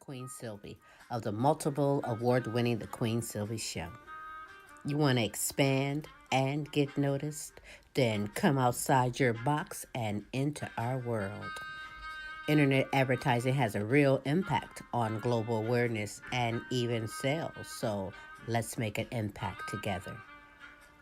Queen Sylvie of the multiple award-winning The Queen Sylvie Show. You want to expand and get noticed? Then come outside your box and into our world. Internet advertising has a real impact on global awareness and even sales, so let's make an impact together.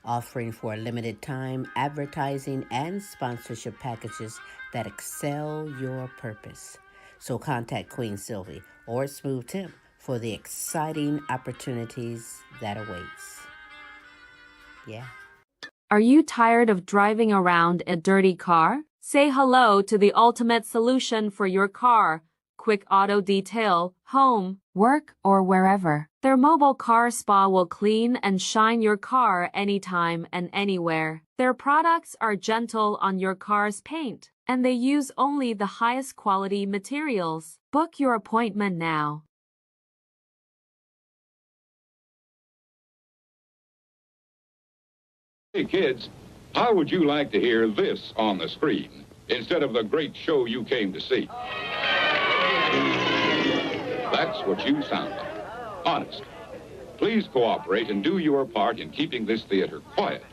Offering for a limited time advertising and sponsorship packages that excel your purpose. So contact Queen Sylvie or Smooth Tim for the exciting opportunities that awaits. Yeah. Are you tired of driving around a dirty car? Say hello to the ultimate solution for your car. Quick Auto Detail, home, work, or wherever. Their mobile car spa will clean and shine your car anytime and anywhere. Their products are gentle on your car's paint, and they use only the highest quality materials. Book your appointment now. Hey kids, how would you like to hear this on the screen instead of the great show you came to see? That's what you sound like. Honest. Please cooperate and do your part in keeping this theater quiet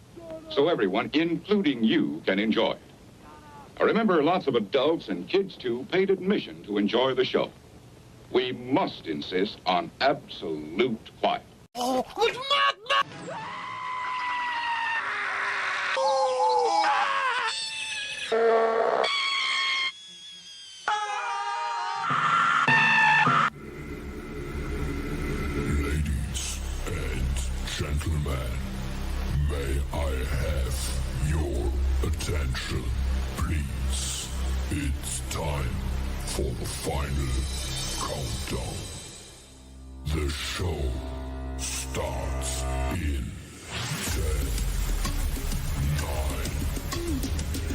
so everyone, including you, can enjoy it. Remember, lots of adults and kids, too, paid admission to enjoy the show. We must insist on absolute quiet. Oh, Ladies and gentlemen, may I have your attention, please? It's time for the final countdown. The show starts in 10, 9,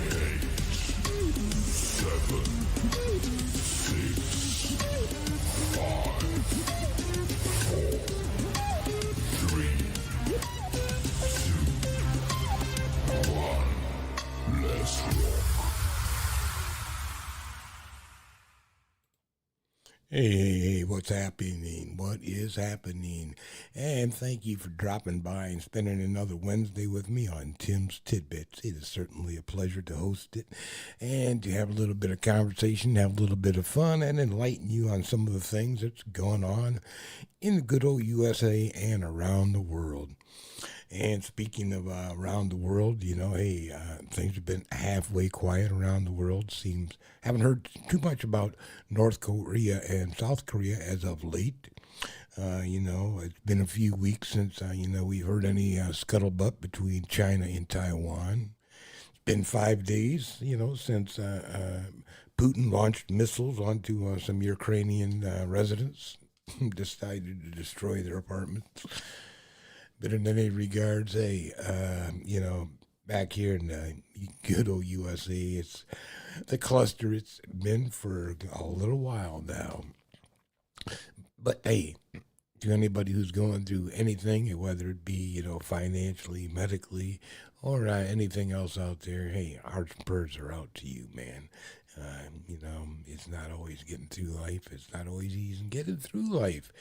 8, 7, 6, 5, 4, 3, 2, 1. Let's rock. Hey, what's happening? What is happening? And thank you for dropping by and spending another Wednesday with me on Tim's Tidbits. It is certainly a pleasure to host it and to have a little bit of conversation, have a little bit of fun, and enlighten you on some of the things that's going on in the good old USA and around the world. And speaking of around the world, you know, hey, things have been halfway quiet around the world. Haven't heard too much about North Korea and South Korea as of late. It's been a few weeks since, we've heard any scuttlebutt between China and Taiwan. It's been 5 days, since Putin launched missiles onto some Ukrainian residents, decided to destroy their apartments. But in any regards, hey, back here in the good old USA, it's the cluster it's been for a little while now. But hey, to anybody who's going through anything, whether it be, financially, medically, or anything else out there, hey, hearts and prayers are out to you, man. It's not always getting through life. It's not always easy getting through life.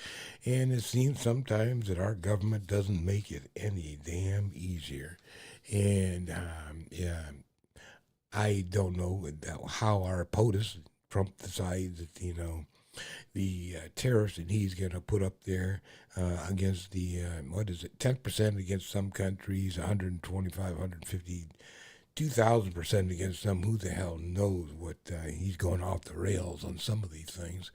And it seems sometimes that our government doesn't make it any damn easier. And, I don't know how our POTUS, Trump, decides that, the tariffs that he's going to put up there against the, 10% against some countries, 125, 150, 2,000% against some. Who the hell knows what he's going off the rails on some of these things.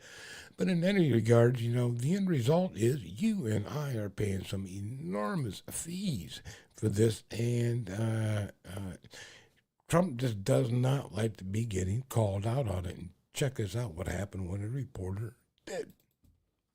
But in any regards, the end result is you and I are paying some enormous fees for this. And Trump just does not like to be getting called out on it. And check this out, what happened when a reporter did.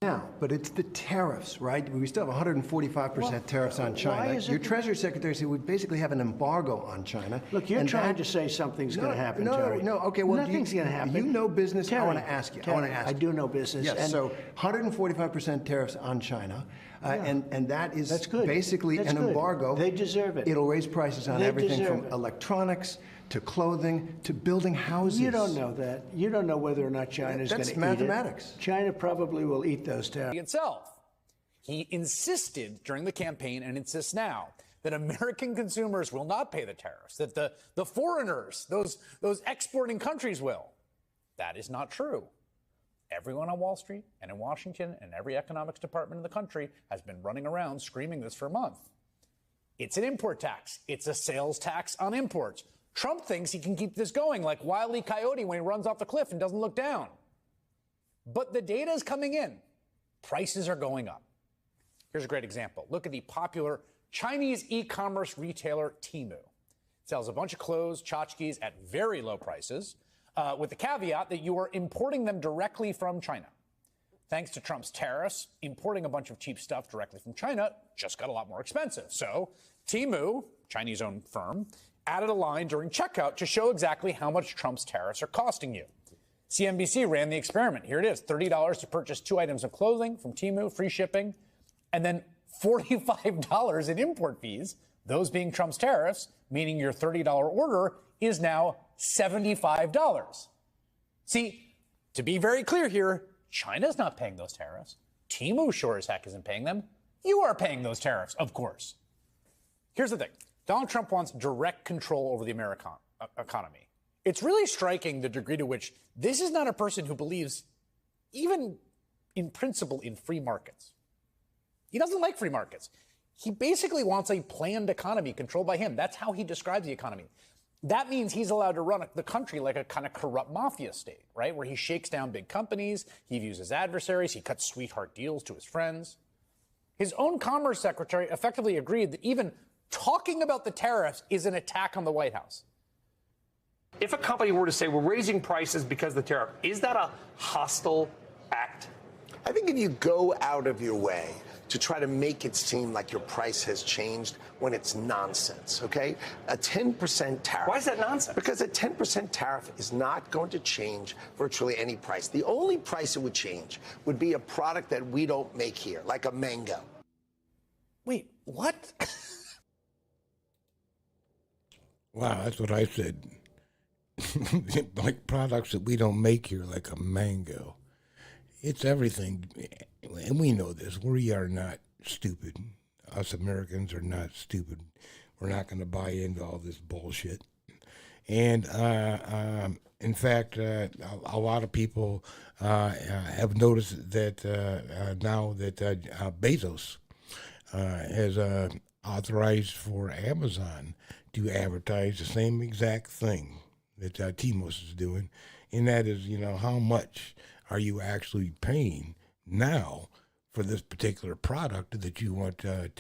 Now, but it's the tariffs, right? We still have 145% tariffs on China. Your Treasury Secretary said we basically have an embargo on China. Look, you're trying to say something's going to happen, Terry. No, okay, well, nothing's going to happen. You know business. Terry, I want to ask you. I do know business. Yes, so 145% tariffs on China, and that is basically an embargo. They deserve it. It'll raise prices on everything from electronics to clothing, to building houses. You don't know that. You don't know whether or not China's going to eat it. That's mathematics. China probably will eat those tariffs. Itself. He insisted during the campaign and insists now that American consumers will not pay the tariffs, that the foreigners, those exporting countries will. That is not true. Everyone on Wall Street and in Washington and every economics department in the country has been running around screaming this for a month. It's an import tax. It's a sales tax on imports. Trump thinks he can keep this going like Wile E. Coyote when he runs off the cliff and doesn't look down. But the data is coming in. Prices are going up. Here's a great example. Look at the popular Chinese e-commerce retailer Temu. It sells a bunch of clothes, tchotchkes at very low prices, with the caveat that you are importing them directly from China. Thanks to Trump's tariffs, importing a bunch of cheap stuff directly from China just got a lot more expensive. So Temu, Chinese-owned firm, added a line during checkout to show exactly how much Trump's tariffs are costing you. CNBC ran the experiment. Here it is, $30 to purchase 2 items of clothing from Temu, free shipping, and then $45 in import fees, those being Trump's tariffs, meaning your $30 order is now $75. See, to be very clear here, China's not paying those tariffs. Temu sure as heck isn't paying them. You are paying those tariffs, of course. Here's the thing. Donald Trump wants direct control over the American economy. It's really striking the degree to which this is not a person who believes, even in principle, in free markets. He doesn't like free markets. He basically wants a planned economy controlled by him. That's how he describes the economy. That means he's allowed to run the country like a kind of corrupt mafia state, right? Where he shakes down big companies, he views his adversaries, he cuts sweetheart deals to his friends. His own Commerce Secretary effectively agreed that even talking about the tariffs is an attack on the White House. If a company were to say we're raising prices because of the tariff, is that a hostile act? I think if you go out of your way to try to make it seem like your price has changed when it's nonsense, okay? A 10% tariff. Why is that nonsense? Because a 10% tariff is not going to change virtually any price. The only price it would change would be a product that we don't make here, like a mango. Wait, what? Wow, that's what I said. Like products that we don't make here, like a mango. It's everything. And we know this. We are not stupid. Us Americans are not stupid. We're not going to buy into all this bullshit. And in fact, a lot of people have noticed that now that Bezos has authorized for Amazon to advertise the same exact thing that Timos is doing, and that is, how much are you actually paying now for this particular product that you want to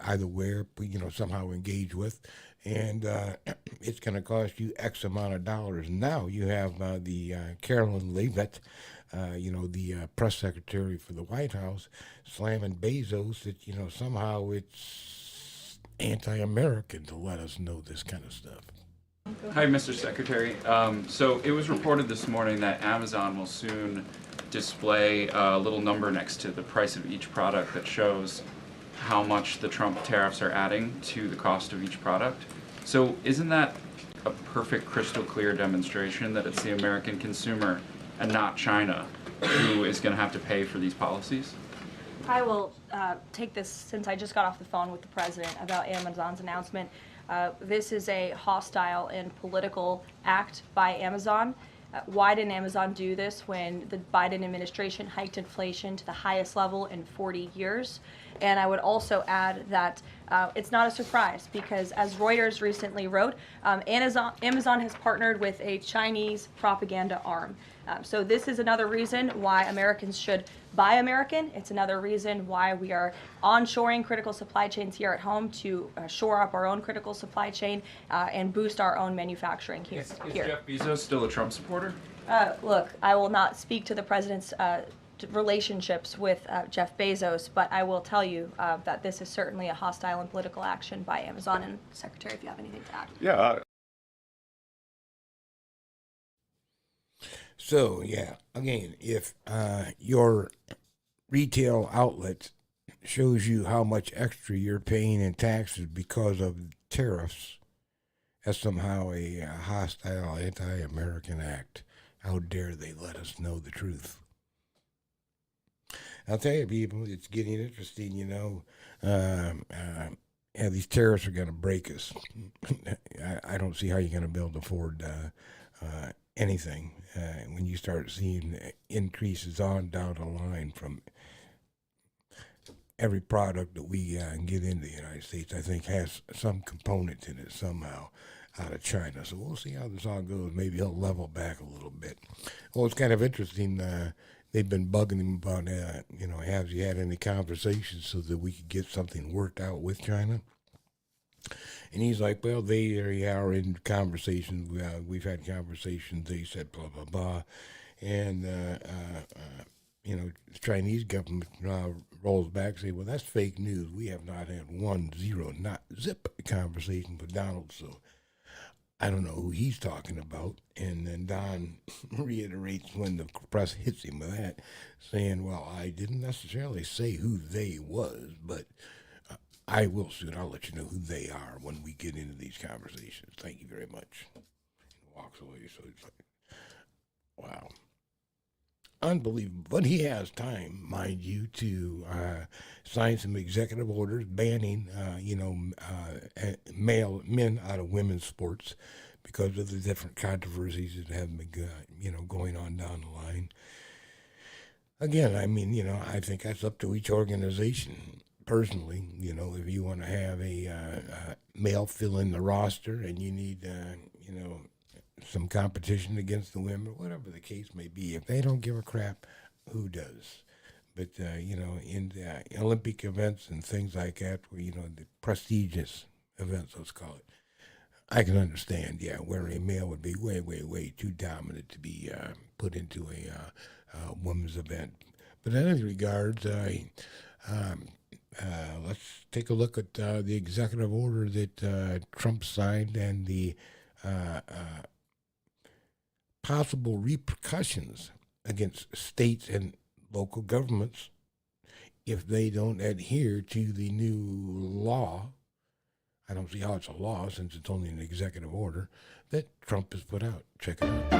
either wear, somehow engage with, and it's going to cost you X amount of dollars. Now you have the Carolyn Leavitt, the press secretary for the White House, slamming Bezos that, somehow it's anti-American to let us know this kind of stuff. Hi, Mr. Secretary. So it was reported this morning that Amazon will soon display a little number next to the price of each product that shows how much the Trump tariffs are adding to the cost of each product. So isn't that a perfect crystal clear demonstration that it's the American consumer and not China who is going to have to pay for these policies? I will take this since I just got off the phone with the president about Amazon's announcement. This is a hostile and political act by Amazon. Why didn't Amazon do this when the Biden administration hiked inflation to the highest level in 40 years? And I would also add that it's not a surprise because, as Reuters recently wrote, Amazon has partnered with a Chinese propaganda arm. So this is another reason why Americans should buy American. It's another reason why we are onshoring critical supply chains here at home to shore up our own critical supply chain and boost our own manufacturing here. Is Jeff Bezos still a Trump supporter? Look, I will not speak to the president's relationships with Jeff Bezos, but I will tell you that this is certainly a hostile and political action by Amazon. And Secretary, if you have anything to add. Yeah. So, yeah, again, if your retail outlet shows you how much extra you're paying in taxes because of tariffs, as somehow a hostile, anti-American act. How dare they let us know the truth? I'll tell you, people, it's getting interesting, yeah, these tariffs are going to break us. I don't see how you're going to be able to afford anything when you start seeing increases on down the line from every product that we get into the United States. I think has some component in it somehow out of China. So we'll see how this all goes. Maybe he'll level back a little bit. Well, it's kind of interesting. They've been bugging him about, has he had any conversations so that we could get something worked out with China? And he's like, well, they are in conversations. We've had conversations. They said blah, blah, blah. And, the Chinese government rolls back and say, well, that's fake news. We have not had 1-0, not zip conversation with Donald. So I don't know who he's talking about. And then Don reiterates when the press hits him with that, saying, well, I didn't necessarily say who they was, but I will soon. I'll let you know who they are when we get into these conversations. Thank you very much. And walks away. So it's like, wow. Unbelievable. But he has time, mind you, to sign some executive orders banning, male men out of women's sports because of the different controversies that have been, going on down the line. Again, I think that's up to each organization. Personally, if you want to have a male fill in the roster and you need, some competition against the women, whatever the case may be, if they don't give a crap, who does? But, in the Olympic events and things like that, where, the prestigious events, let's call it, I can understand, where a male would be way, way, way too dominant to be put into a women's event. But in any regards, let's take a look at the executive order that Trump signed and the possible repercussions against states and local governments if they don't adhere to the new law. I don't see how it's a law since it's only an executive order that Trump has put out. Check it out.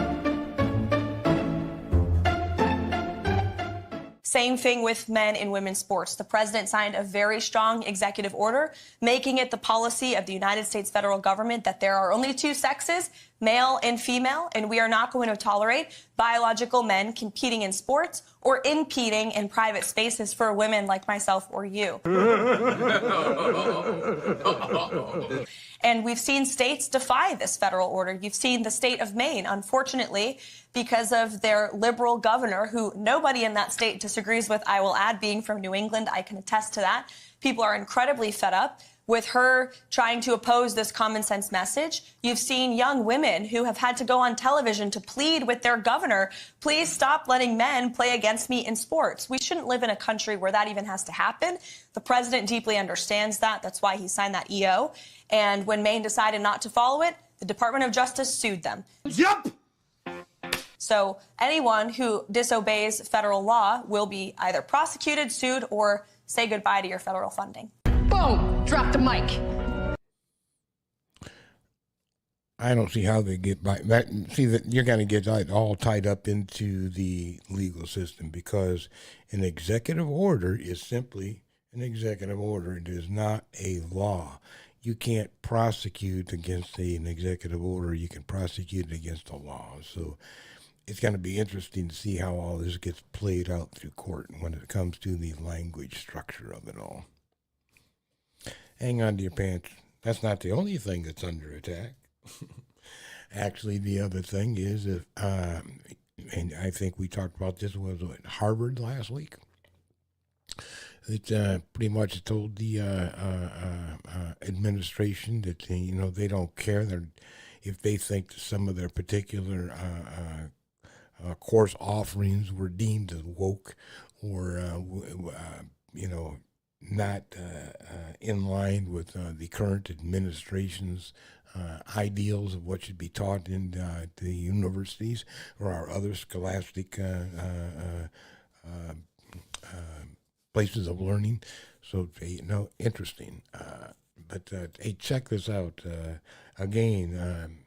Same thing with men in women's sports. The president signed a very strong executive order, making it the policy of the United States federal government that there are only two sexes, male and female, and we are not going to tolerate biological men competing in sports or impeding in private spaces for women like myself or you. And we've seen states defy this federal order. You've seen the state of Maine, unfortunately, because of their liberal governor, who nobody in that state disagrees with, I will add, being from New England, I can attest to that. People are incredibly fed up with her trying to oppose this common sense message. You've seen young women who have had to go on television to plead with their governor, please stop letting men play against me in sports. We shouldn't live in a country where that even has to happen. The president deeply understands that. That's why he signed that EO. And when Maine decided not to follow it, the Department of Justice sued them. Yup! So anyone who disobeys federal law will be either prosecuted, sued, or say goodbye to your federal funding. Boom! Drop the mic. I don't see how they get by that. See that you're going to get all tied up into the legal system because an executive order is simply an executive order. It is not a law. You can't prosecute against an executive order. You can prosecute against a law. So it's going to be interesting to see how all this gets played out through court when it comes to the language structure of it all. Hang on to your pants. That's not the only thing that's under attack. Actually, the other thing is, and I think we talked about this, was at Harvard last week. It pretty much told the administration that they don't care if they think that some of their particular course offerings were deemed as woke or not in line with the current administration's ideals of what should be taught in the universities or our other scholastic places of learning. So, interesting. But hey, check this out. Again,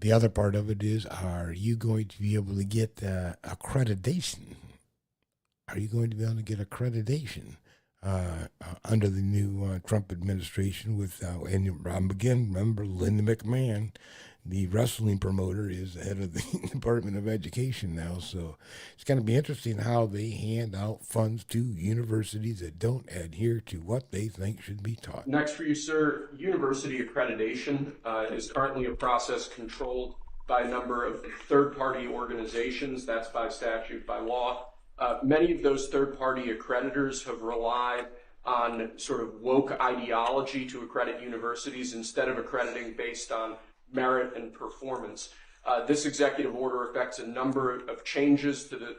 the other part of it is, are you going to be able to get accreditation? Are you going to be able to get accreditation under the new Trump administration? And again, remember Linda McMahon, the wrestling promoter, is the head of the Department of Education now. So it's going to be interesting how they hand out funds to universities that don't adhere to what they think should be taught. Next for you, sir, university accreditation is currently a process controlled by a number of third-party organizations. That's by statute, by law. Many of those third-party accreditors have relied on sort of woke ideology to accredit universities instead of accrediting based on merit and performance. This executive order affects a number of changes to the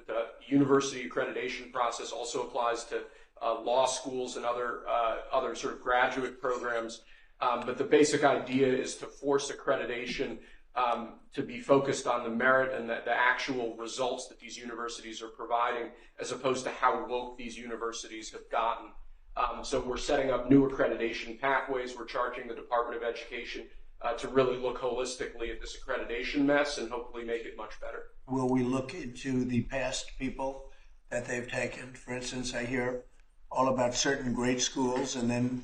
university accreditation process, also applies to law schools and other sort of graduate programs. But the basic idea is to force accreditation to be focused on the merit and the actual results that these universities are providing, as opposed to how woke these universities have gotten. So we're setting up new accreditation pathways. We're charging the Department of Education to really look holistically at this accreditation mess and hopefully make it much better. Will we look into the past people that they've taken? For instance, I hear all about certain great schools, and then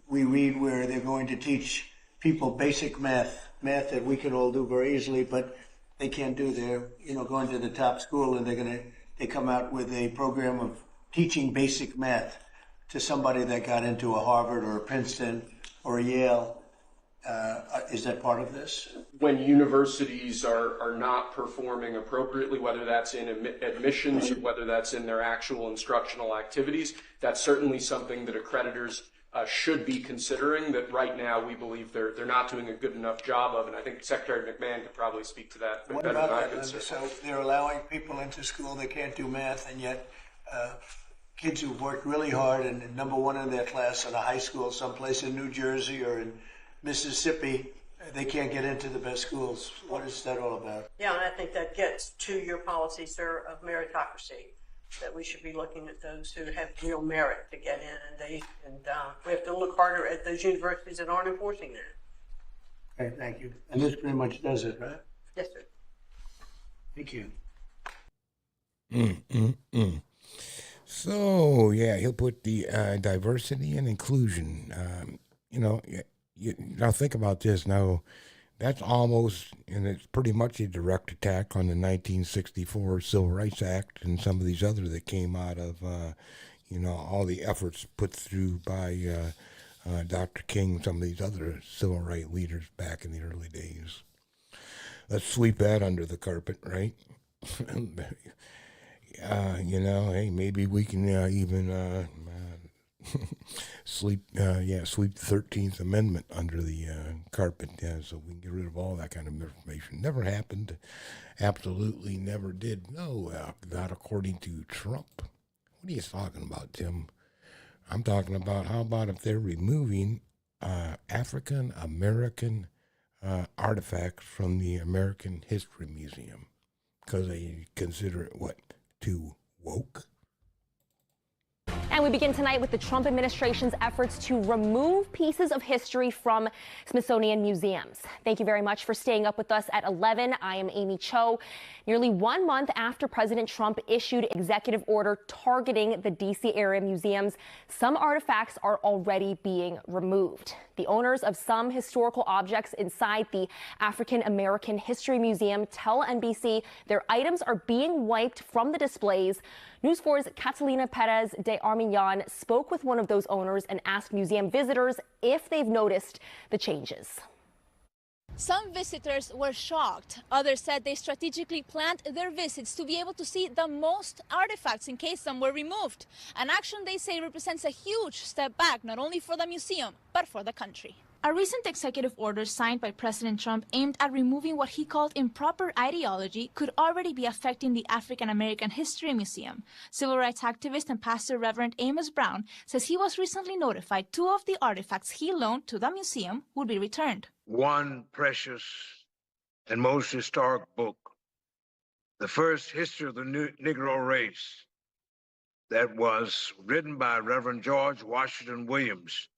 we read where they're going to teach people basic math that we can all do very easily, but they can't do. They're going to the top school, and they come out with a program of teaching basic math to somebody that got into a Harvard or a Princeton or a Yale. Is that part of this? When universities are not performing appropriately, whether that's in admissions or whether that's in their actual instructional activities, that's certainly something that accreditors should be considering, that right now we believe they're not doing a good enough job of, and I think Secretary McMahon could probably speak to that better than I could. So they're allowing people into school that can't do math, and yet kids who've worked really hard and number one in their class in a high school someplace in New Jersey or in Mississippi, they can't get into the best schools. What is that all about? Yeah, and I think that gets to your policy, sir, of meritocracy, that we should be looking at those who have real merit to get in, and we have to look harder at those universities that aren't enforcing that. Okay, thank you. And this pretty much does it, right? Yes, sir. Thank you. So, yeah, he'll put the diversity and inclusion. Now think about this. Now, that's almost, and it's pretty much a direct attack on the 1964 Civil Rights Act and some of these other that came out of, all the efforts put through by Dr. King, some of these other civil rights leaders back in the early days. Let's sweep that under the carpet, right? Hey, maybe we can even sweep the 13th Amendment under the carpet, so we can get rid of all that kind of information. Never happened. Absolutely never did. No, not according to Trump. What are you talking about, Tim? I'm talking about, how about if they're removing African American artifacts from the American History Museum because they consider it, too woke? And we begin tonight with the Trump administration's efforts to remove pieces of history from Smithsonian museums. Thank you very much for staying up with us at 11. I am Amy Cho. Nearly 1 month after President Trump issued executive order targeting the D.C. area museums, some artifacts are already being removed. The owners of some historical objects inside the African American History Museum tell NBC their items are being wiped from the displays. News 4's Catalina Perez de Armillon spoke with one of those owners and asked museum visitors if they've noticed the changes. Some visitors were shocked. Others said they strategically planned their visits to be able to see the most artifacts in case some were removed. An action they say represents a huge step back, not only for the museum, but for the country. A recent executive order signed by President Trump aimed at removing what he called improper ideology could already be affecting the African American History Museum. Civil rights activist and pastor Reverend Amos Brown says he was recently notified 2 of the artifacts he loaned to the museum would be returned. One precious and most historic book, the first history of the Negro race, that was written by Reverend George Washington Williams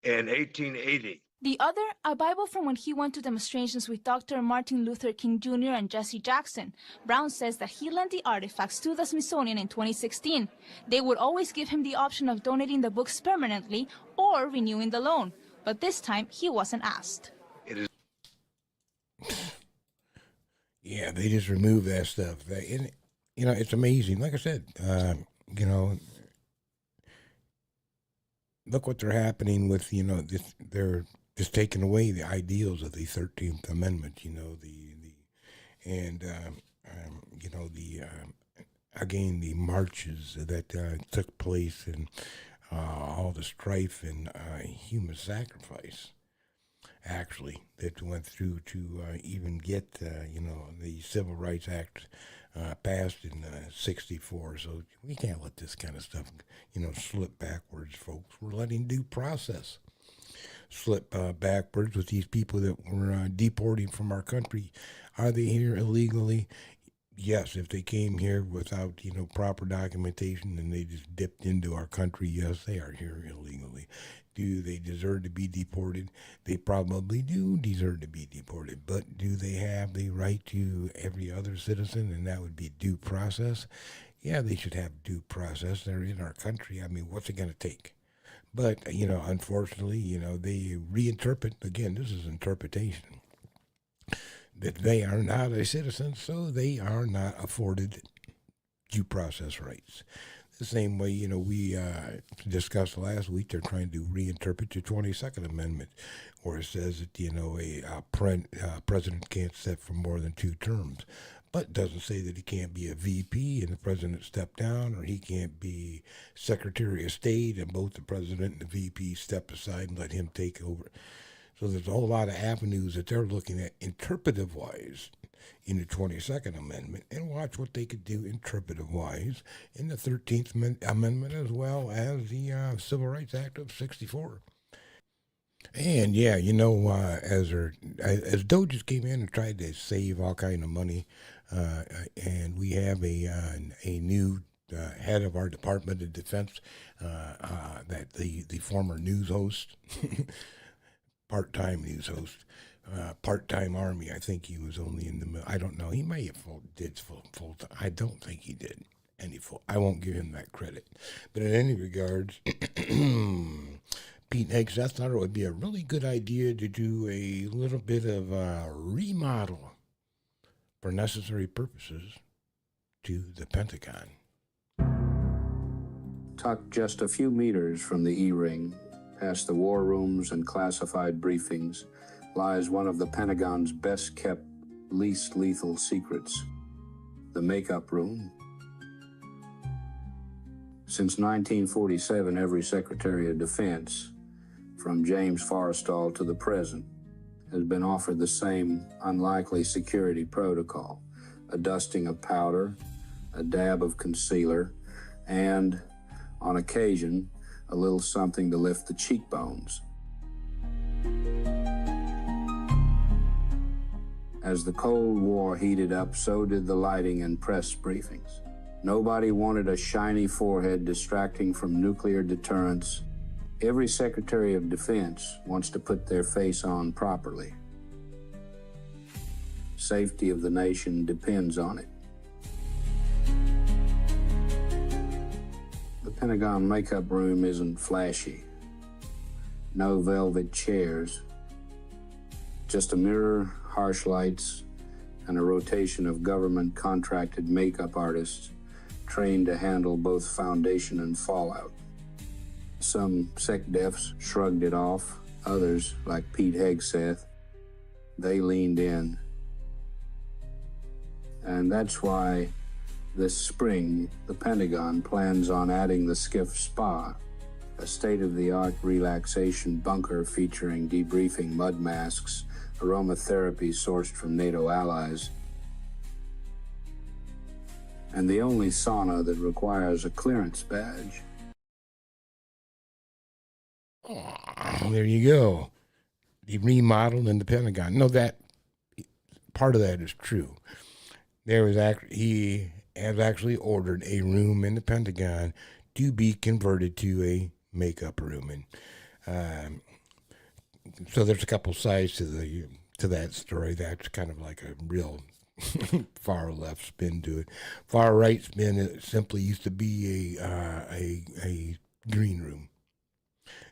in 1880. The other, a Bible from when he went to demonstrations with Dr. Martin Luther King Jr. and Jesse Jackson. Brown says that he lent the artifacts to the Smithsonian in 2016. They would always give him the option of donating the books permanently or renewing the loan, but this time he wasn't asked. Yeah, they just remove that stuff. It's amazing. Like I said, look what they're happening with, they're just taking away the ideals of the 13th Amendment, again, the marches that took place and all the strife and human sacrifice, actually, that went through to even get, the Civil Rights Act passed in 64. So we can't let this kind of stuff, slip backwards, folks. We're letting due process slip backwards with these people that were deporting from our country. Are they here illegally? Yes, if they came here without, proper documentation and they just dipped into our country, yes, they are here illegally. Do they deserve to be deported? They probably do deserve to be deported, but do they have the right to every other citizen, and that would be due process? Yeah, they should have due process. They're in our country. I mean, what's it going to take? But, unfortunately, they reinterpret, again, this is interpretation, that they are not a citizen, so they are not afforded due process rights. The same way, we discussed last week, they're trying to reinterpret the 22nd Amendment, where it says that, a president can't sit for more than 2 terms. But it doesn't say that he can't be a VP and the president step down, or he can't be Secretary of State and both the president and the VP step aside and let him take over. So there's a whole lot of avenues that they're looking at interpretive-wise in the 22nd Amendment, and watch what they could do interpretive-wise in the 13th Amendment, as well as the Civil Rights Act of 64. And yeah, as Doges came in and tried to save all kind of money, and we have a new head of our Department of Defense, that the former news host, part-time news host, part-time Army. I think he was only in the middle. I don't know. He may have did full time. I don't think he did any full. I won't give him that credit. But in any regards, Pete Hegseth thought it would be a really good idea to do a little bit of a remodel for necessary purposes to the Pentagon. Tucked just a few meters from the E-ring, past the war rooms and classified briefings, lies one of the Pentagon's best-kept, least lethal secrets, the makeup room. Since 1947, every Secretary of Defense, from James Forrestal to the present, has been offered the same unlikely security protocol: a dusting of powder, a dab of concealer, and, on occasion, a little something to lift the cheekbones. As the Cold War heated up, so did the lighting and press briefings. Nobody wanted a shiny forehead distracting from nuclear deterrence. Every Secretary of Defense wants to put their face on properly. Safety of the nation depends on it. The Pentagon makeup room isn't flashy. No velvet chairs. Just a mirror, harsh lights, and a rotation of government-contracted makeup artists trained to handle both foundation and fallout. Some SecDefs shrugged it off. Others, like Pete Hegseth, they leaned in. And that's why this spring, the Pentagon plans on adding the Skiff Spa, a state-of-the-art relaxation bunker featuring debriefing mud masks, aromatherapy sourced from NATO allies, and the only sauna that requires a clearance badge. Oh, there you go. The remodeled in the Pentagon. No, that part of that is true. He has actually ordered a room in the Pentagon to be converted to a makeup room. And so there's a couple sides to that story. That's kind of like a real far left spin to it. Far right spin, it simply used to be a green room.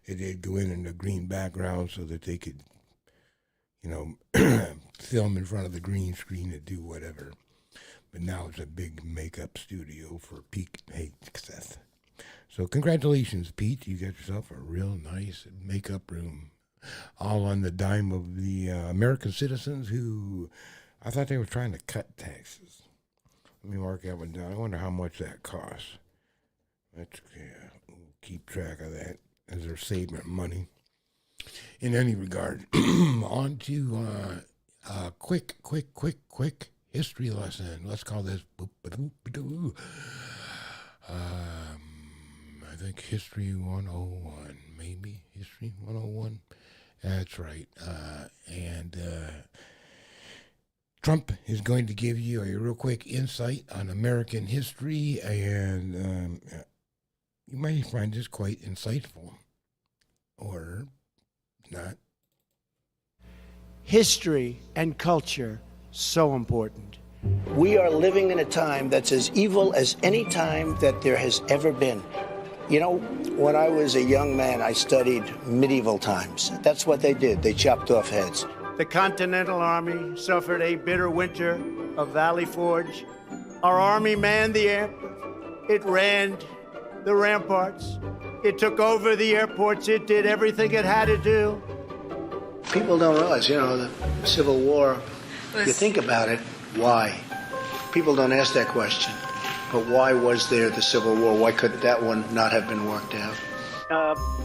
They'd go in a green background so that they could, film in front of the green screen and do whatever. But now it's a big makeup studio for peak success. So congratulations, Pete. You got yourself a real nice makeup room. All on the dime of the American citizens who, I thought they were trying to cut taxes. Let me mark that one down. I wonder how much that costs. We'll keep track of that as they're saving money. In any regard, on to quick history lesson. Let's call this I think History 101, maybe History 101. That's right. And Trump is going to give you a real quick insight on American history, and you might find this quite insightful, or not. History and culture, so important. We are living in a time that's as evil as any time that there has ever been. You know, when I was a young man, I studied medieval times. That's what they did. They chopped off heads. The Continental Army suffered a bitter winter of Valley Forge. Our army manned the air. It ran the ramparts. It took over the airports. It did everything it had to do. People don't realize, the Civil War, you think about it, why? People don't ask that question. But why was there the Civil War? Why could that one not have been worked out?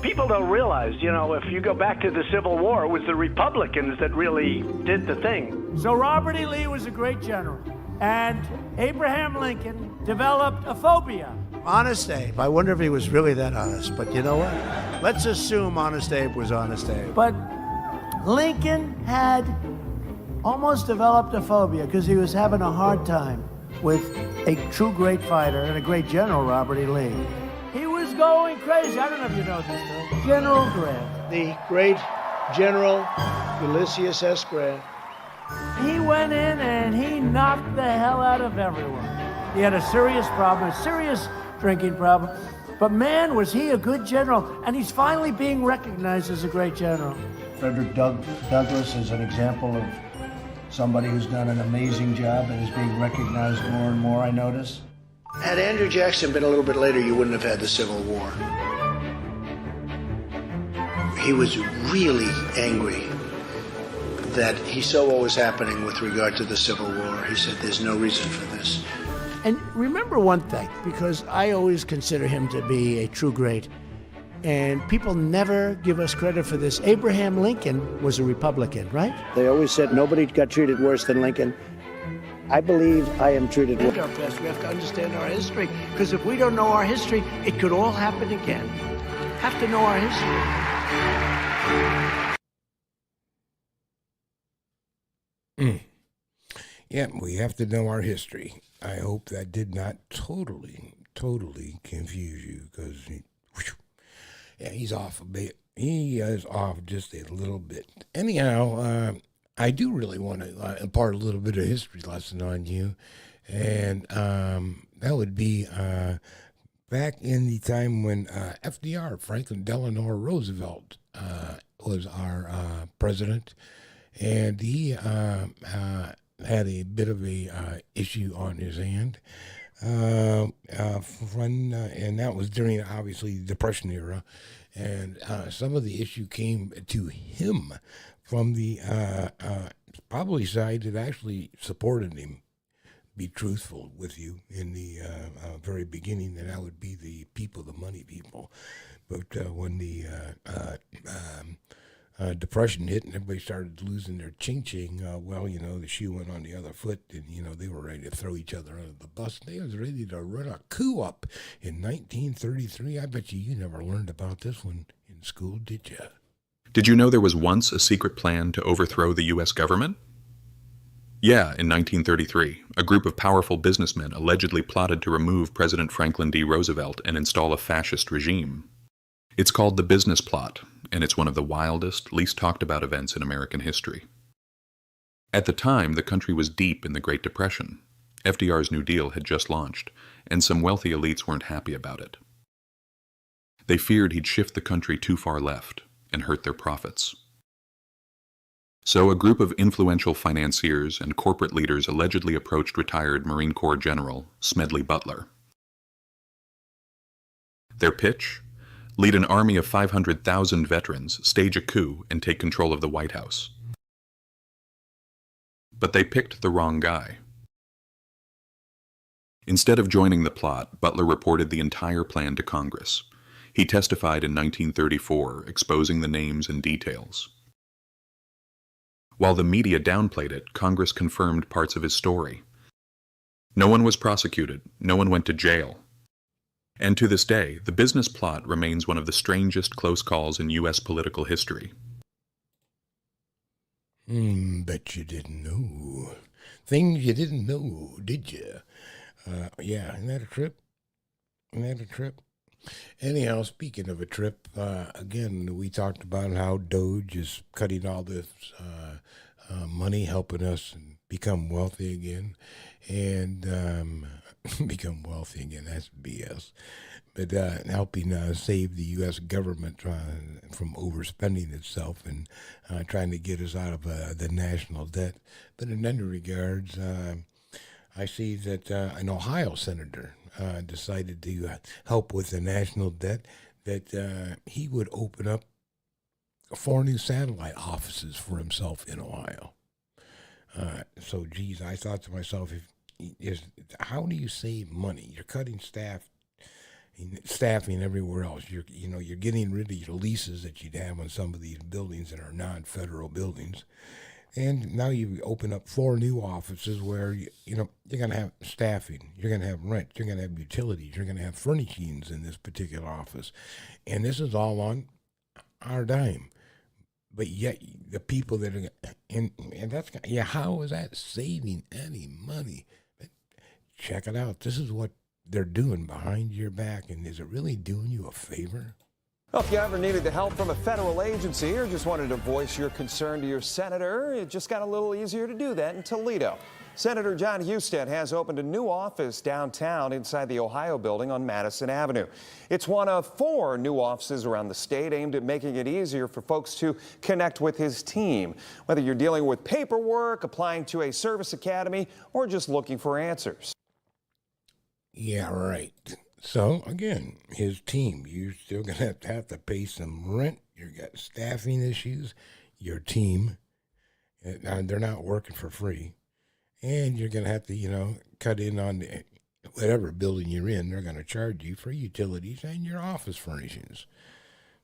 People don't realize, if you go back to the Civil War, it was the Republicans that really did the thing. So Robert E. Lee was a great general, and Abraham Lincoln developed a phobia. Honest Abe. I wonder if he was really that honest, but you know what? Let's assume Honest Abe was Honest Abe. But Lincoln had almost developed a phobia because he was having a hard time with a true great fighter and a great general, Robert E. Lee. He was going crazy. I don't know if you know this story. General Grant. The great General Ulysses S. Grant. He went in and he knocked the hell out of everyone. He had a serious problem, a serious drinking problem. But man, was he a good general. And he's finally being recognized as a great general. Frederick Douglass is an example of somebody who's done an amazing job and is being recognized more and more, I notice. Had Andrew Jackson been a little bit later, you wouldn't have had the Civil War. He was really angry that he saw what was happening with regard to the Civil War. He said, there's no reason for this. And remember one thing, because I always consider him to be a true great, and people never give us credit for this. Abraham Lincoln was a Republican, right? They always said nobody got treated worse than Lincoln. I believe I am treated worse. We have to understand our history, because if we don't know our history, it could all happen again. Have to know our history. Yeah, we have to know our history. I hope that did not totally confuse you, because he's off a bit. He is off just a little bit. Anyhow, I do really want to impart a little bit of history lesson on you, and that would be back in the time when FDR, Franklin Delano Roosevelt, was our president, and he had a bit of a issue on his hand. And that was during, obviously, the Depression era, and some of the issue came to him from the probably side that actually supported him. Be truthful with you in the very beginning, and that would be the people, the money people. But when the Depression hit and everybody started losing their ching-ching, the shoe went on the other foot, and, they were ready to throw each other under the bus. They was ready to run a coup up in 1933. I bet you never learned about this one in school, did you? Did you know there was once a secret plan to overthrow the U.S. government? Yeah, in 1933, a group of powerful businessmen allegedly plotted to remove President Franklin D. Roosevelt and install a fascist regime. It's called the business plot, and it's one of the wildest, least talked about events in American history. At the time, the country was deep in the Great Depression. FDR's New Deal had just launched, and some wealthy elites weren't happy about it. They feared he'd shift the country too far left and hurt their profits. So a group of influential financiers and corporate leaders allegedly approached retired Marine Corps General Smedley Butler. Their pitch? Lead an army of 500,000 veterans, stage a coup, and take control of the White House. But they picked the wrong guy. Instead of joining the plot, Butler reported the entire plan to Congress. He testified in 1934, exposing the names and details. While the media downplayed it, Congress confirmed parts of his story. No one was prosecuted, no one went to jail. And to this day, the business plot remains one of the strangest close calls in U.S. political history. Bet you didn't know. Things you didn't know, did you? Yeah, isn't that a trip? Isn't that a trip? Anyhow, speaking of a trip, again, we talked about how Doge is cutting all this money, helping us become wealthy again. And become wealthy again, that's BS. But helping save the U.S. government from overspending itself and trying to get us out of the national debt. But in other regards, I see that an Ohio senator decided to help with the national debt, that he would open up 4 new satellite offices for himself in Ohio. So, geez, I thought to myself, how do you save money? You're cutting staffing everywhere else. You're getting rid of your leases that you'd have on some of these buildings that are non-federal buildings. And now you open up 4 new offices where, you're going to have staffing, you're going to have rent, you're going to have utilities, you're going to have furnishings in this particular office. And this is all on our dime. But yet the people that are, and that's, how is that saving any money? But check it out. This is what they're doing behind your back. And is it really doing you a favor? Well, if you ever needed the help from a federal agency or just wanted to voice your concern to your senator, it just got a little easier to do that in Toledo. Senator John Husted has opened a new office downtown inside the Ohio building on Madison Avenue. It's one of 4 new offices around the state aimed at making it easier for folks to connect with his team, whether you're dealing with paperwork, applying to a service academy, or just looking for answers. Yeah, right. So, again, his team, you're still going to have to pay some rent. You've got staffing issues. Your team, they're not working for free. And you're going to have to, cut in on whatever building you're in. They're going to charge you for utilities and your office furnishings.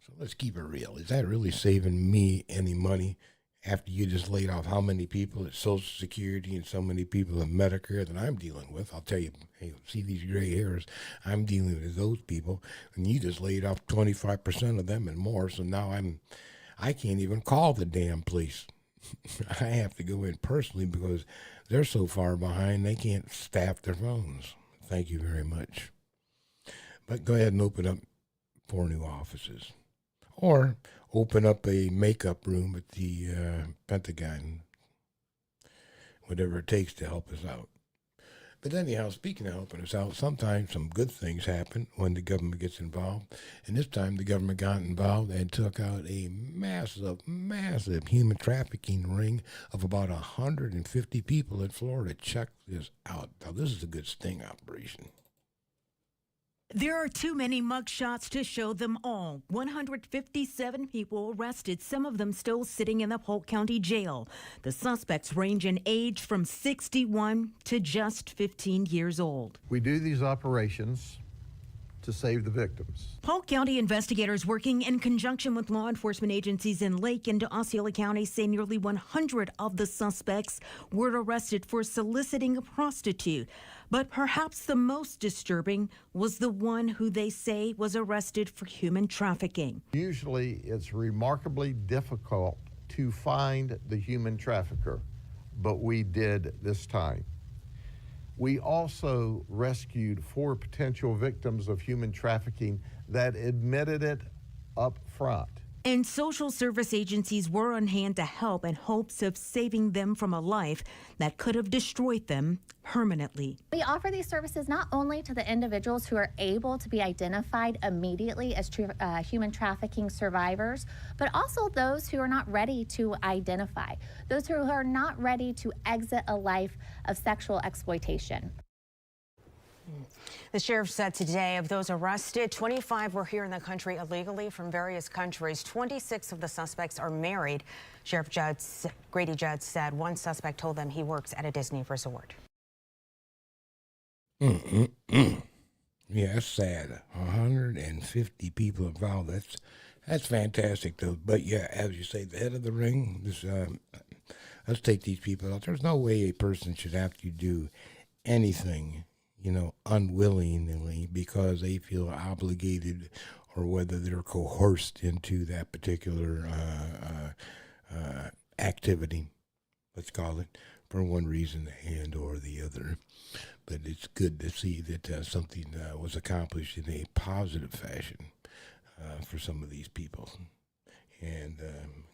So let's keep it real. Is that really saving me any money after you just laid off how many people at Social Security and so many people in Medicare that I'm dealing with? I'll tell you, hey, see these gray hairs? I'm dealing with those people. And you just laid off 25% of them and more. So now I can't even call the damn place. I have to go in personally because they're so far behind they can't staff their phones. Thank you very much. But go ahead and open up 4 new offices. Or open up a makeup room at the Pentagon. Whatever it takes to help us out. But anyhow, speaking of helping us out, sometimes some good things happen when the government gets involved. And this time the government got involved and took out a massive, massive human trafficking ring of about 150 people in Florida. Check this out. Now, this is a good sting operation. There are too many mugshots to show them all. 157 people arrested, some of them still sitting in the Polk County Jail. The suspects range in age from 61 to just 15 years old. We do these operations to save the victims. Polk County investigators working in conjunction with law enforcement agencies in Lake and Osceola County say nearly 100 of the suspects were arrested for soliciting a prostitute. But perhaps the most disturbing was the one who they say was arrested for human trafficking. Usually it's remarkably difficult to find the human trafficker, but we did this time. We also rescued 4 potential victims of human trafficking that admitted it up front. And social service agencies were on hand to help in hopes of saving them from a life that could have destroyed them permanently. We offer these services not only to the individuals who are able to be identified immediately as human trafficking survivors, but also those who are not ready to identify, those who are not ready to exit a life of sexual exploitation. The sheriff said today of those arrested, 25 were here in the country illegally from various countries. 26 of the suspects are married. Sheriff Grady Judd said one suspect told them he works at a Disney resort. Yeah, that's sad. 150 people involved. That's fantastic, though. But yeah, as you say, the head of the ring. Let's take these people out. There's no way a person should have to do anything, unwillingly because they feel obligated, or whether they're coerced into that particular activity. Let's call it, for one reason and or the other. But it's good to see that something was accomplished in a positive fashion for some of these people. And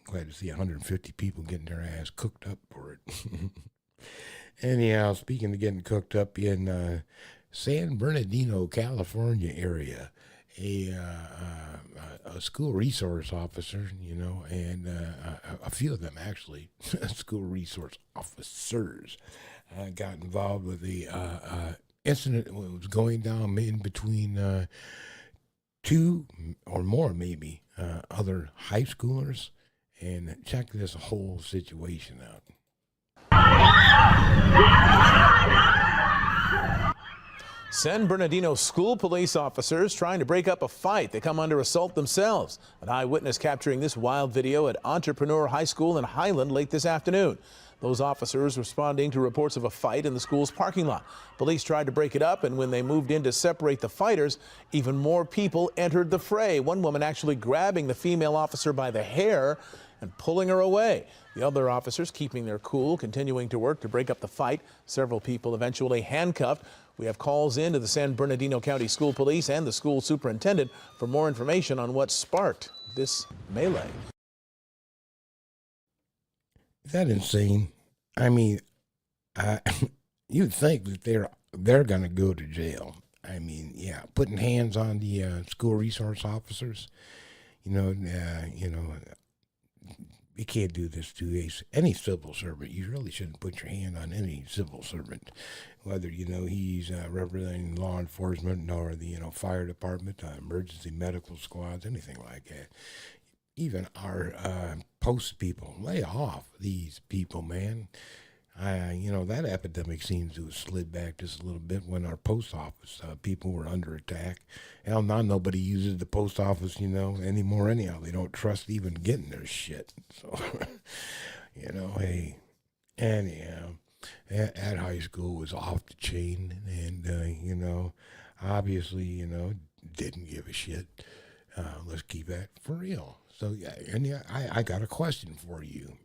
glad to see 150 people getting their ass cooked up for it. Anyhow, speaking of getting cooked up in San Bernardino, California area, a school resource officer, and a few of them actually, school resource officers, got involved with the incident that was going down in between two or more, maybe, other high schoolers. And check this whole situation out. San Bernardino school police officers trying to break up a fight. They come under assault themselves. An eyewitness capturing this wild video at Entrepreneur High School in Highland late this afternoon. Those officers responding to reports of a fight in the school's parking lot. Police tried to break it up, and when they moved in to separate the fighters, even more people entered the fray. One woman actually grabbing the female officer by the hair and pulling her away. The other officers keeping their cool, continuing to work to break up the fight. Several people eventually handcuffed. We have calls in to the San Bernardino County School Police and the school superintendent for more information on what sparked this melee. Is that insane? I mean, you'd think that they're going to go to jail. I mean, yeah, putting hands on the school resource officers. You can't do this to any civil servant. You really shouldn't put your hand on any civil servant, whether he's representing law enforcement or the fire department, emergency medical squads, anything like that. Even our post people, lay off these people, man. That epidemic seems to have slid back just a little bit when our post office people were under attack. Hell, now nobody uses the post office, anymore anyhow. They don't trust even getting their shit. So, hey, anyhow, at high school was off the chain and, obviously, didn't give a shit. Let's keep that for real. So, I got a question for you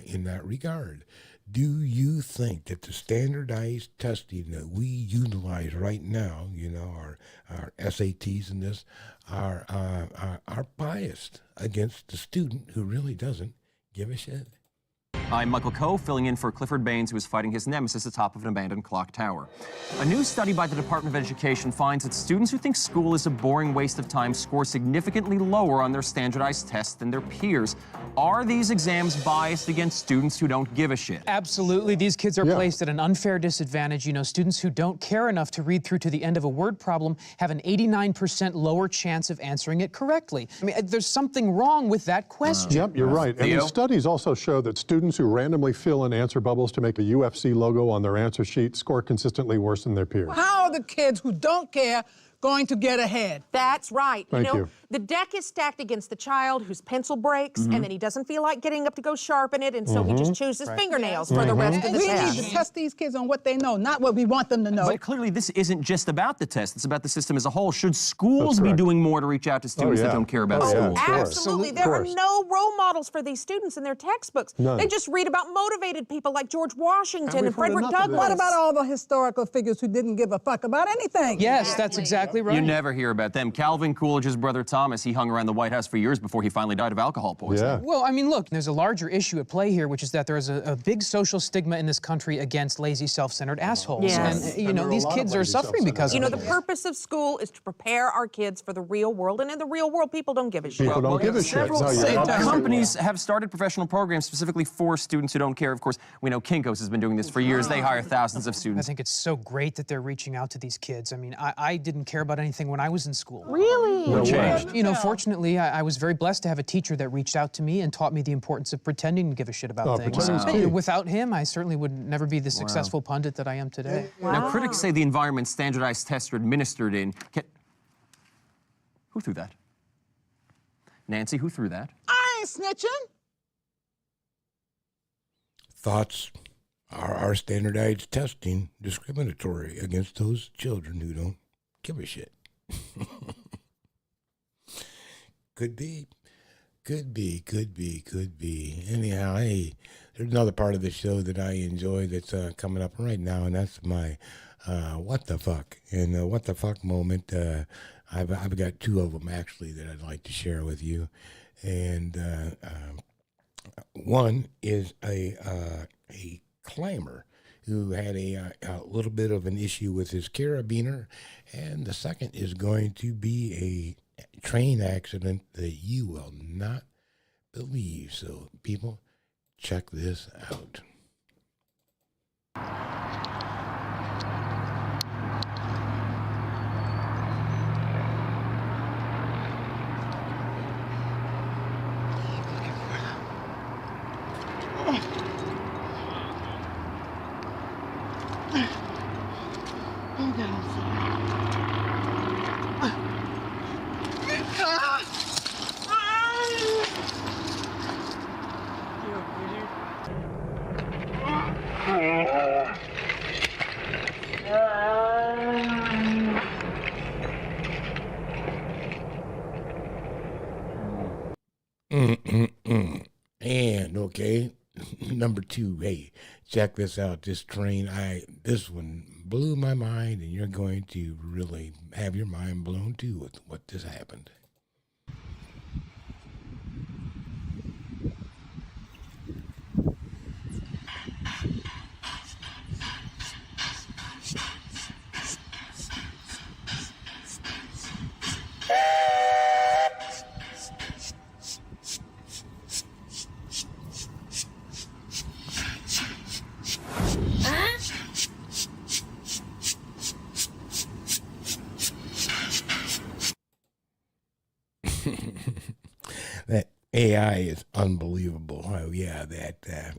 in that regard. Do you think that the standardized testing that we utilize right now, our SATs and this, are biased against the student who really doesn't give a shit? I'm Michael Coe, filling in for Clifford Baines, who is fighting his nemesis atop of an abandoned clock tower. A new study by the Department of Education finds that students who think school is a boring waste of time score significantly lower on their standardized tests than their peers. Are these exams biased against students who don't give a shit? Absolutely. These kids are placed at an unfair disadvantage. Students who don't care enough to read through to the end of a word problem have an 89% lower chance of answering it correctly. I mean, there's something wrong with that question. Yep, you're right. And the studies also show that students who randomly fill in answer bubbles to make a UFC logo on their answer sheet score consistently worse than their peers. How are the kids who don't care going to get ahead? That's right. Thank you. The deck is stacked against the child whose pencil breaks, and then he doesn't feel like getting up to go sharpen it, and so he just chews his fingernails for the rest of the We test. need to test these kids on what they know, not what we want them to know. But clearly this isn't just about the test, it's about the system as a whole. Should schools be doing more to reach out to students that don't care about school? Absolutely. There are no role models for these students in their textbooks. None. They just read about motivated people like George Washington and Frederick Douglass. What about all the historical figures who didn't give a fuck about anything? Yes, that's exactly right. You never hear about them. Calvin Coolidge's brother Thomas Thomas. He hung around the White House for years before he finally died of alcohol poisoning. Yeah. Well, I mean, look, there's a larger issue at play here, which is that there is a big social stigma in this country against lazy, self-centered assholes. Yes. And, you know, these kids are suffering because of it. The purpose of school is to prepare our kids for the real world, and in the real world, people don't give a shit. People don't give a shit. No, you're not Companies have started professional programs specifically for students who don't care. Of course, we know Kinko's has been doing this for years. They hire thousands of students. I think it's so great that they're reaching out to these kids. I mean, I didn't care about anything when I was in school. Really? What changed? You know, fortunately, I was very blessed to have a teacher that reached out to me and taught me the importance of pretending to give a shit about things. Wow. Without him, I certainly would never be the successful pundit that I am today. Now, critics say the environment standardized tests are administered in... Who threw that? Nancy, who threw that? I ain't snitching. Thoughts? Are our standardized testing discriminatory against those children who don't give a shit? Could be. Anyhow, hey, there's another part of the show that I enjoy that's coming up right now, and that's my what the fuck. And what the fuck moment, I've got two of them actually that I'd like to share with you. And one is a climber who had a little bit of an issue with his carabiner, and the second is going to be a train accident that you will not believe. So, people, check this out. And okay, number two, hey, check this out. This train, this one blew my mind, and you're going to really have your mind blown too with what just happened. That AI is unbelievable. Oh yeah, that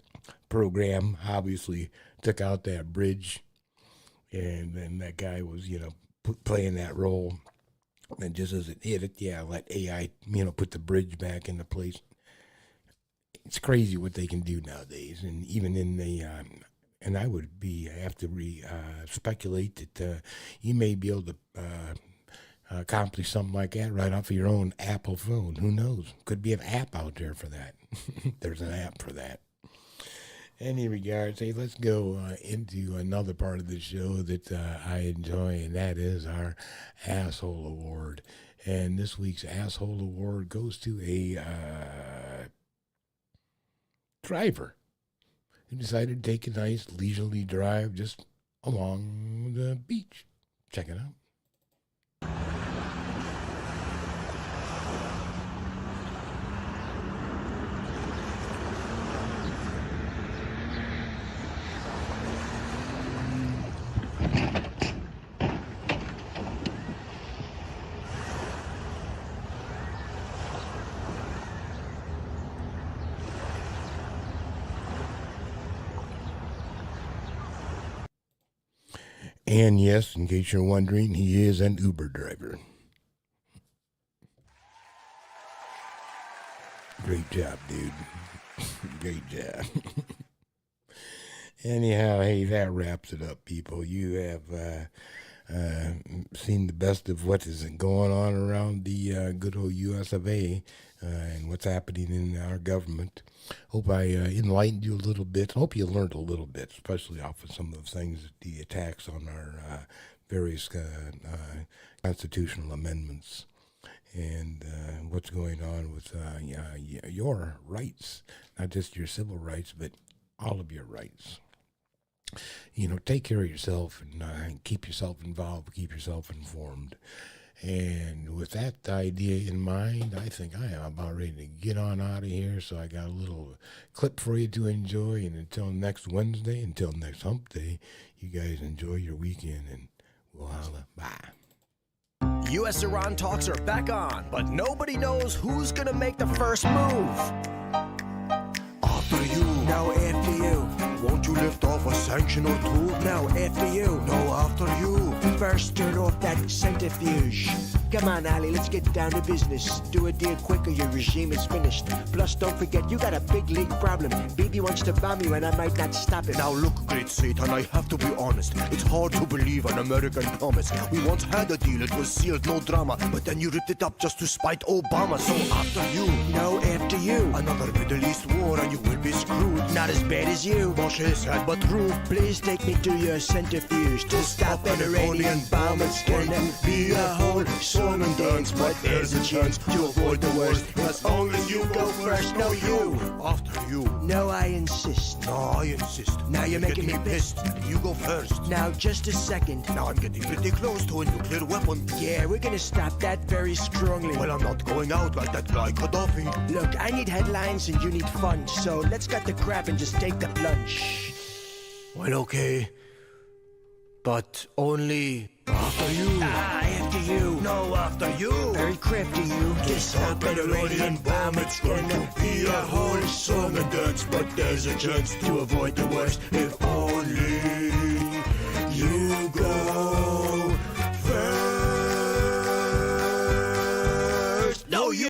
program obviously took out that bridge, and then that guy was, playing that role. And just as it hit it, let AI, put the bridge back into place. It's crazy what they can do nowadays, and even in the and I would have to speculate that you may be able to accomplish something like that right off of your own Apple phone. Who knows? Could be an app out there for that. There's an app for that. Any regards, hey, let's go into another part of the show that I enjoy, and that is our Asshole Award. And this week's Asshole Award goes to a driver who decided to take a nice leisurely drive just along the beach. Check it out. And yes, in case you're wondering, he is an Uber driver. Great job, dude. Great job. Anyhow, hey, that wraps it up, people. You have seen the best of what is going on around the good old US of A and what's happening in our government. Hope I enlightened you a little bit. Hope you learned a little bit, especially off of some of the things, the attacks on our various constitutional amendments. and what's going on with your rights, not just your civil rights, but all of your rights. You know, take care of yourself and keep yourself involved, keep yourself informed. And with that idea in mind, I think I am about ready to get on out of here. So I got a little clip for you to enjoy. And until next Wednesday, until next hump day, you guys enjoy your weekend, and we'll holla. Bye. U.S.-Iran talks are back on, but nobody knows who's going to make the first move. After you. Now after you. Won't you lift off a sanction or two? Now after you. No, after you. First, turn off that centrifuge. Come on, Ali, let's get down to business. Do a deal quick or your regime is finished. Plus, don't forget, you got a big league problem. Bibi wants to bomb you and I might not stop it. Now look, great Satan, I have to be honest. It's hard to believe an American promise. We once had a deal, it was sealed, no drama. But then you ripped it up just to spite Obama. So after you. No, after you. Another Middle East war and you will be screwed. Not as bad as you. Bush is sad but rude. Please take me to your centrifuge to stop an Iranian bomb. It's gonna be a whole song and dance, but there's a chance to avoid the worst. As long as you go first, no you. After you. No, I insist. No, I insist. Now you're making me pissed. You go first. Now just a second. Now I'm getting pretty close to a nuclear weapon. Yeah, we're gonna stop that very strongly. Well, I'm not going out like that guy Gaddafi. Look, I need headlines and you need fun, so let's cut the crap and just take the plunge. Well, okay. But only after you. After you. No, after you. Very crafty you. To stop an Iranian bomb, it's going to be a whole song and dance. But there's a chance to avoid the worst if only